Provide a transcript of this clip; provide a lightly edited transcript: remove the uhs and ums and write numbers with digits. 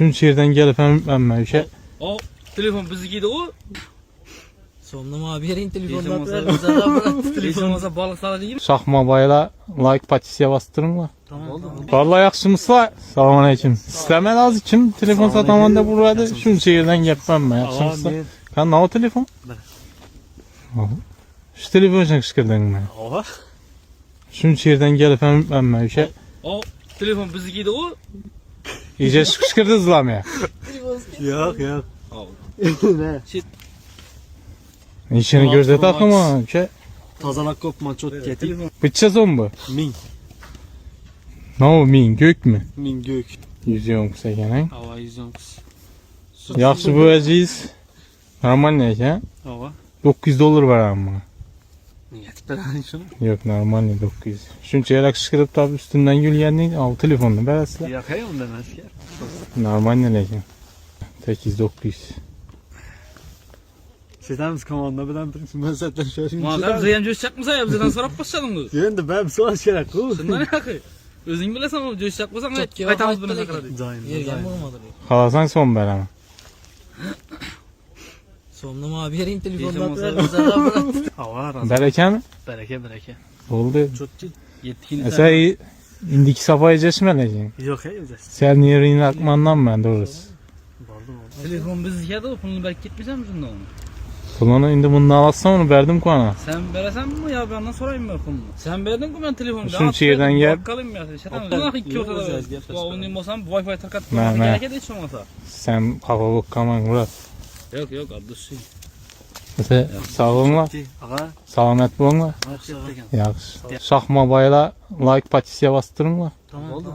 Şuncha yerdan gelip hem bitmem şey. O telefon biznikiydi o. Somnama abi yerin telefondan Telefon olsa balık saladıyım. Şahma bayla like patisiye bastırın mı? Tamam oldu. Vallahi yaxşımısla. Selamun aleyküm. İsteme lazım kim telefon sataman da burada. Şuncha yerdan gelipem ben yaxşımısla. Kan ne o telefon? Şu telefon için kışkırdın mı? Oha. Şuncha yerdan gelip hem bitmem şey. O telefon biznikiydi o. İyice kışkırdınız lan ya. Yok. Ne? İşini gözde takma şey. Tazalak kopma çok getir. Bıçacağız on bu. Min. Ne o min gök mü? Min gök. Yüzüyorum kısa gene. Hava yüzüm kız. Yaxşı bu aziz. Normal ne ya? Hava. $900 var ama. Niyet ben şunu. Yok normal ne 900. Şunca yarak çıkarıp tabi üstünden gül yerini al telefonunu berasla. Yakayım demez ki. Normal ne leken. 800-900. Şeytanımız komanda bilen dursun ben zaten şöyle. Madem zeyem coşacak mısın ya bizden sonra başlayalım bu. Yönde ben soğan gerek bu. Şundan ne yakı? Özün bilesen o coşacak mısın? Çok Aytamız bana sakar hadi. Zayn. Yergen vurmadı. Halasan son ber ama. Somnama abi yerin Telefon telefondan Hava razı. Bereke mi? Bereke. Oldu. Çok Yetkili. Mesela indiki safhaya geçmeleyeceksin. yok ya güzel. Sen yerin akmandan ben doğrusu. Telefon biznikiydi o. Pulunu belki gitmeyecek misin de onu? Kulağına indi bunu alatsam onu verdim kuana. Sen veresen mi ya benden sorayım mı pulunu? Sen verdin mi ben telefonu? Şunca yerden gel. Bakalım ya. Şeytan ne iki ortada. Bu onun olsam Wi-Fi takat. Ne. Gerek de hiç olmasa. Sen kafa bokkaman Murat. Yok kardeşim. Mesela sağlığın var. Ağa. Selamet bolun var. Yaxşı. Şahma bayla like patisiye bastırın var. Tamam oldu.